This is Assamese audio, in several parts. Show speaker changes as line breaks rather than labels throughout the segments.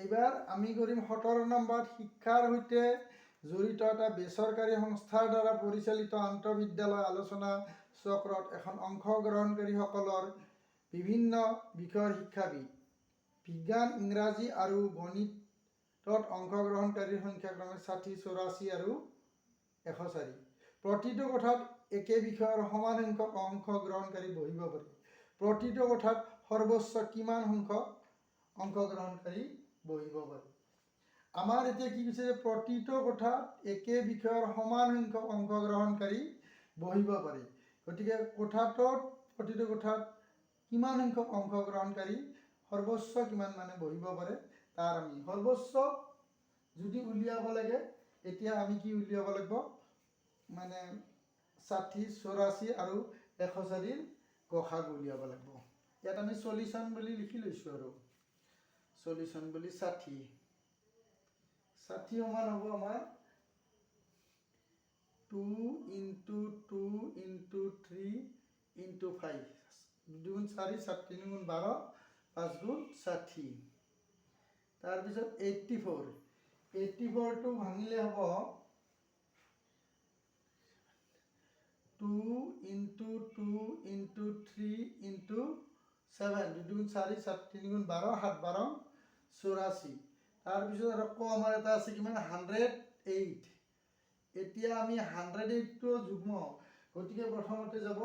এইবাৰ আমি কৰিম 17 নম্বৰ শিক্ষাৰ সৈতে জড়িত এটা বেচৰকাৰী সংস্থাৰ দ্বাৰা পৰিচালিত আন্তঃবিদ্যালয় আলোচনা চক্ৰত এখন অংশগ্ৰহণকাৰীসকলৰ বিভিন্ন বিষয়ৰ শিক্ষাবিদ বিজ্ঞান ইংৰাজী আৰু গণিতত অংশগ্ৰহণকাৰীৰ সংখ্যা ক্ৰমে 60 84 আৰু 104 প্ৰতিটো কোঠাত একে বিষয়ৰ সমান সংখ্যক অংশগ্ৰহণকাৰী বহিব পাৰি প্ৰতিটো কোঠাত সৰ্বোচ্চ কিমান সংখ্যক অংশগ্ৰহণকাৰী বহিব পাৰি আমাৰ এতিয়া কি কৈছে যে প্ৰতিটো কোঠাত একে বিষয়ৰ সমান সংখ্যক অংশগ্ৰহণকাৰী বহিব পাৰি গতিকে প্ৰতিটো কোঠাত কিমান সংখ্যক অংশগ্ৰহণকাৰী সৰ্বোচ্চ কিমান মানে বহিব পাৰে তাৰ আমি সৰ্বোচ্চ যদি উলিয়াব লাগে এতিয়া আমি কি উলিয়াব লাগিব মানে 60 84 আৰু 104 গসাগু উলিয়াব লাগিব ইয়াত আমি সলিউশন বুলি লিখি লৈছোঁ আৰু সলিউশন বুলি 60 সমান হ'ব আমাৰ 2 into 2 into 3 into 5 2 গুণ 4 3 গুণ 12 5 গুণ 60 তাৰপিছত 84 টো ভাঙিলে হ'ব 2 into 2 into 3 into 7 2 গুণ 4 3 গুণ 12 7 12 84 তাৰপিছত আকৌ আমাৰ এটা আছে কিমান 108 এতিয়া আমি 108 টো যুগ্ম গতিকে প্ৰথমতে যাব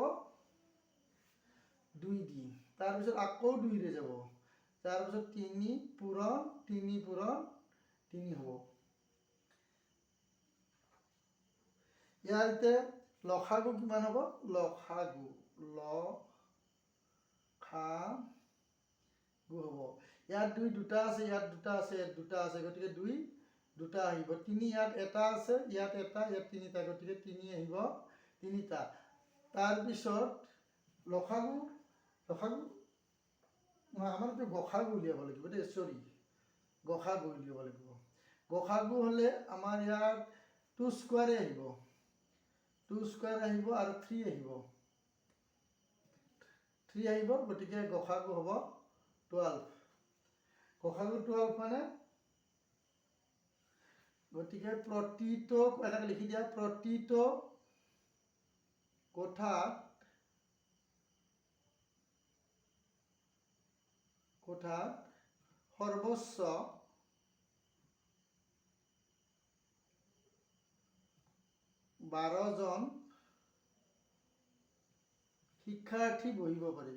2 দি তাৰপিছত আকৌ 2 ৰে যাব তাৰপিছত 3 পূৰণ 3 পূৰণ 3 হ'ব ইয়াতে লসাগু কিমান হ'ব লসাগু হ'ব ইয়াত 2 দুটা আছে ইয়াত দুটা আছে ইয়াত দুটা আছে গতিকে 2 দুটা আহিব 3 ইয়াত এটা আছে ইয়াত এটা ইয়াত তিনিটা গতিকে 3 আহিব তিনিটা তাৰপিছত লসাগু আমাৰ তো গসাগু উলিয়াব লাগিব দেই সৰি গসাগু উলিয়াব লাগিব গসাগু হ'লে আমাৰ ইয়াত 2 স্কয়াৰ আহিব 2 স্কয়াৰ আহিব আৰু 3 আহিব 3 আহিব গতিকে গসাগু হ'ব 12 গসাগু 12 মানে গতিকে প্ৰতিটো এটা লিখি দিয়া প্ৰতিটো কোঠাত সৰ্বোচ্চ 12 জন শিক্ষাৰ্থী বহিব পাৰে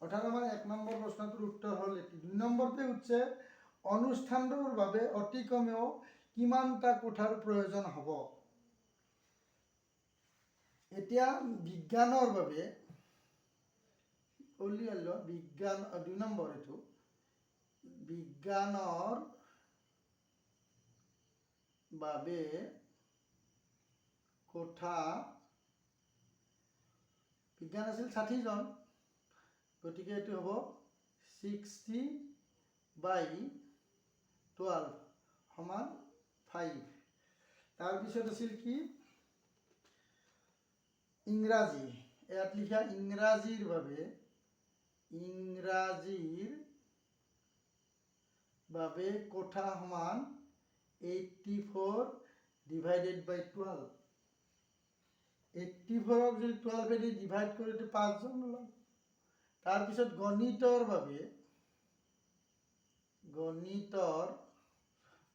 অৰ্থাৎ আমাৰ 1 নম্বৰ প্ৰশ্নটোৰ উত্তৰ হ'ল এটি 2 নম্বৰতে উঠছে অনুষ্ঠানটোৰ বাবে অতি কমেও কিমানটা কোঠাৰ প্ৰয়োজন হ'ব এতিয়া বিজ্ঞানৰ বাবে বিজ্ঞান 2 নম্বৰ এটো বিজ্ঞানৰ বাবে কোঠা বিজ্ঞান আছিল 60 জন গতিকে এটো হ'ব 60/12 সমান 5 তাৰপিছত আছিল কি ইংৰাজী ইয়াত লিখা ইংৰাজীৰ বাবে কোঠা সমান 84/12 84ক যদি 12 এদি ডিভাইড কৰি তো 5 জন ওলাব তাৰপিছত গণিতৰ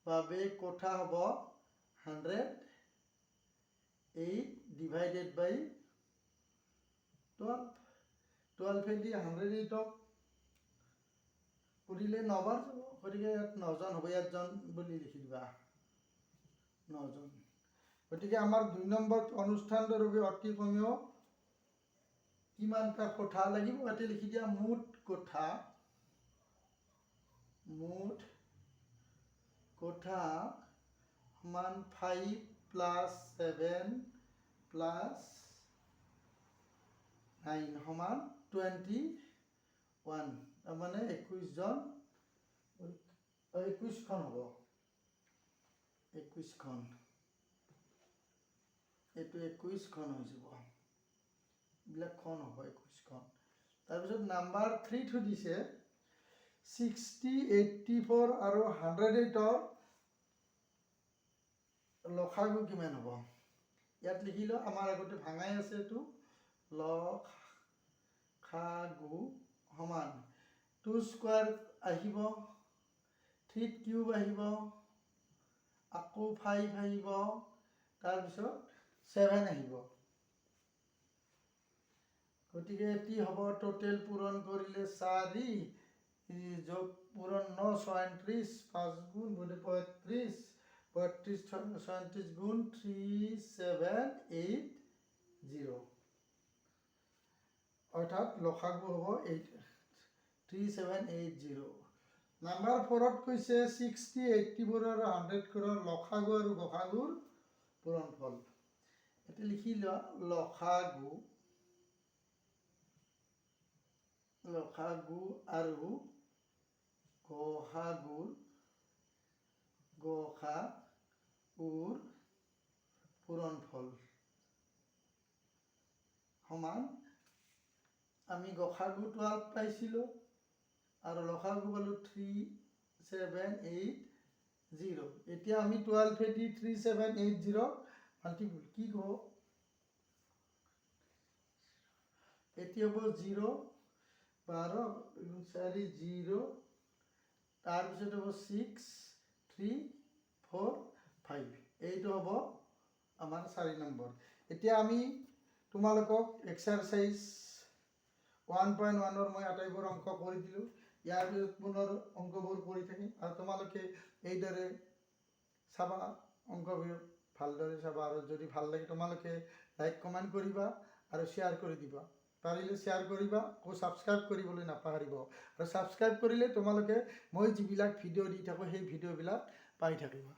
বাবে কোঠা হ'ব 108/12 12 এদি 108ক কৰিলে 9 বাৰ যাব গতিকে 9 জন হ'ব ইয়াত জন বুলি লিখি দিবা 9 জন গতিকে আমাৰ 2 নম্বৰ অনুষ্ঠানটোৰ বাবে অতি কমেও কিমানটা কোঠা লাগিব এতে লিখি দিয়া মুঠ কোঠা সমান 5 + 7 + 9 সমান 21 মানে 21 জন 21খন হ'ব 21খন এইটো 21খন হৈ যাব এইবিলাকখন হ'ব 21খন তাৰপিছত নাম্বাৰ 3 টো দিছে 60 84 আৰু 108ৰ লসাগু কিমান হ'ব ইয়াত লিখিলো আমাৰ আগতে ভাঙাই আছে এইটো লসাগু সমান 2 স্কয়াৰ আহিব 3 কিউব আহিব আকৌ 5 আহিব তাৰপিছত 7 আহিব গতিকে এটি হ'ব টোটেল পূৰণ কৰিলে 4 যোগ পূৰণ 9 36 5 গুণ 35 35 36 গুণ 3780 অৰ্থাৎ লসাগু হ'ব 3780 নাম্বাৰ 4ত কৈছে 60 84 আৰু 100 কৰাৰ লসাগু আৰু গসাগুৰ পূৰণফল এটা লিখি লোৱা লসাগু আৰু গসাগুৰ পূৰণফল সমান আমি গসাগু 12 পাইছিলো আৰু লসাগু পালো 3780 এতিয়া আমি 12 এদি 3780 মাল্টিপল কি কো এতিয়া হ'ব 0 12 4 0 তাৰপিছত হ'ব 6 3 4 5 এইটো হ'ব আমাৰ 4 নম্বৰ এতিয়া আমি তোমালোকক এক্সাৰসাইজ 1.1 ৰ মই আটাইবোৰ অংক কৰি দিলো ইয়াৰ পিছত পুনৰ অংকবোৰ কৰি থাকিম আৰু তোমালোকে এইদৰে চাবা অংকবোৰ ভালদৰে চাবা আৰু যদি ভাল লাগে তোমালোকে লাইক কমেন্ট কৰিবা আৰু শেয়াৰ কৰি দিবা পাৰিলে শেয়াৰ কৰিবা আৰু সাবস্ক্ৰাইব কৰিবলৈ নাপাহৰিব আৰু সাবস্ক্ৰাইব কৰিলে তোমালোকে মই যিবিলাক ভিডিঅ' দি থাকো সেই ভিডিঅ'বিলাক পাই থাকিবা